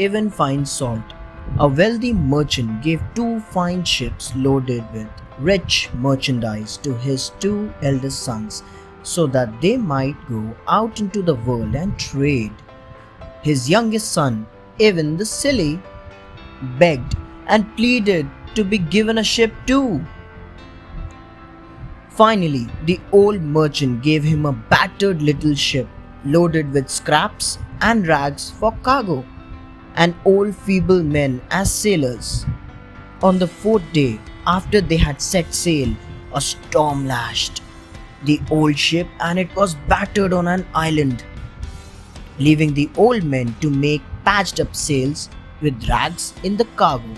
Evan finds salt. A wealthy merchant gave two fine ships loaded with rich merchandise to his two eldest sons so that they might go out into the world and trade. His youngest son, Evan the Silly, begged and pleaded to be given a ship too. Finally, the old merchant gave him a battered little ship loaded with scraps and rags for cargo, and old feeble men as sailors. On the fourth day, after they had set sail, a storm lashed the old ship and it was battered on an island, leaving the old men to make patched up sails with rags in the cargo.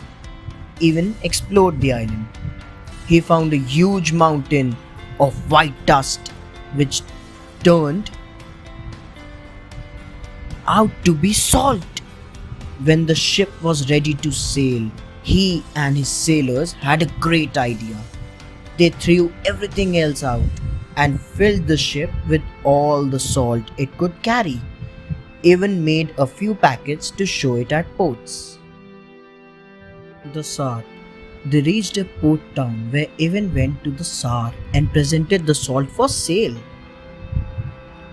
Evan explored the island. He found a huge mountain of white dust which turned out to be salt. When the ship was ready to sail, he and his sailors had a great idea. They threw everything else out and filled the ship with all the salt it could carry. Even made a few packets to show it at ports. The Tsar. They reached a port town where Ivan went to the Tsar and presented the salt for sale.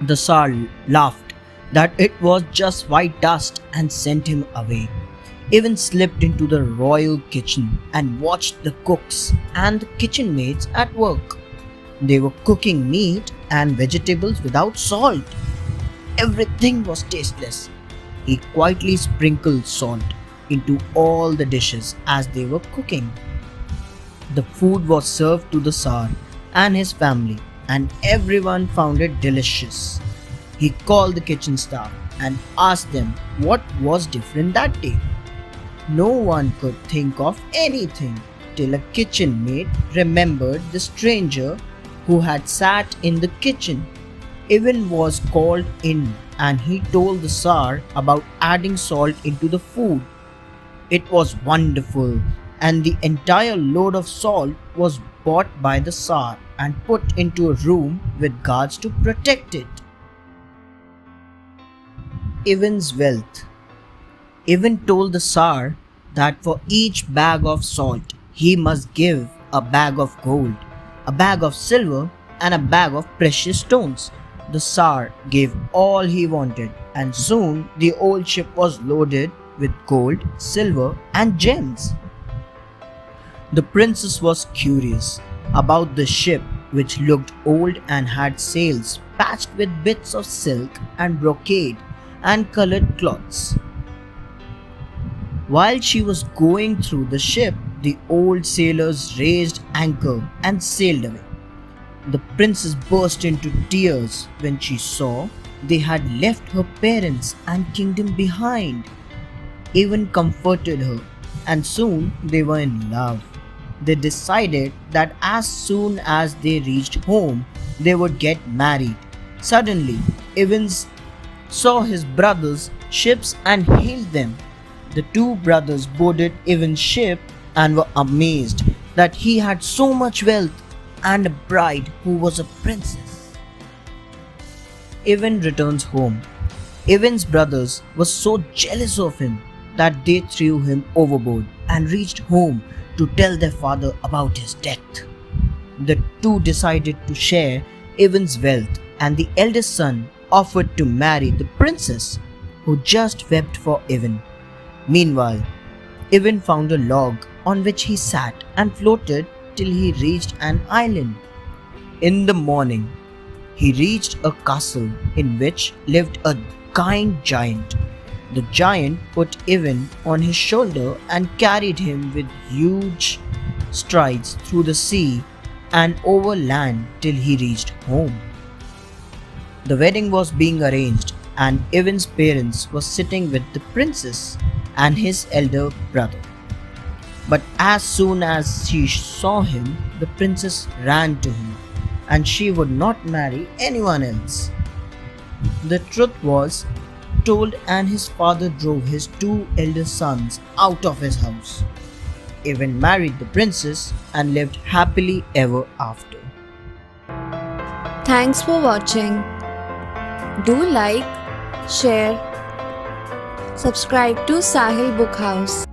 The Tsar laughed that it was just white dust and sent him away. Ivan slipped into the royal kitchen and watched the cooks and the kitchen maids at work. They were cooking meat and vegetables without salt. Everything was tasteless. He quietly sprinkled salt into all the dishes as they were cooking. The food was served to the Tsar and his family, and everyone found it delicious. He called the kitchen staff and asked them what was different that day. No one could think of anything till a kitchen maid remembered the stranger who had sat in the kitchen. Ivan was called in and he told the Tsar about adding salt into the food. It was wonderful, and the entire load of salt was bought by the Tsar and put into a room with guards to protect it. Ivan's wealth. Ivan told the Tsar that for each bag of salt he must give a bag of gold, a bag of silver, and a bag of precious stones. The Tsar gave all he wanted, and soon the old ship was loaded with gold, silver, and gems. The princess was curious about the ship, which looked old and had sails patched with bits of silk and brocade and colored cloths. While she was going through the ship, the old sailors raised anchor and sailed away. The princess burst into tears when she saw they had left her parents and kingdom behind. Ivan comforted her, and soon they were in love. They decided that as soon as they reached home, they would get married. Suddenly, Ivan saw his brothers' ships and hailed them. The two brothers boarded Ivan's ship and were amazed that he had so much wealth and a bride who was a princess. Ivan returns home. Ivan's brothers were so jealous of him that they threw him overboard and reached home to tell their father about his death. The two decided to share Ivan's wealth, and the eldest son offered to marry the princess, who just wept for Ivan. Meanwhile, Ivan found a log on which he sat and floated till he reached an island. In the morning, he reached a castle in which lived a kind giant. The giant put Ivan on his shoulder and carried him with huge strides through the sea and over land till he reached home. The wedding was being arranged, and Ivan's parents were sitting with the princess and his elder brother. But as soon as she saw him, the princess ran to him, and she would not marry anyone else. The truth was told, and his father drove his two eldest sons out of his house. Ivan married the princess and lived happily ever after. Thanks for watching. Do like, share, Subscribe to Sahil Book House.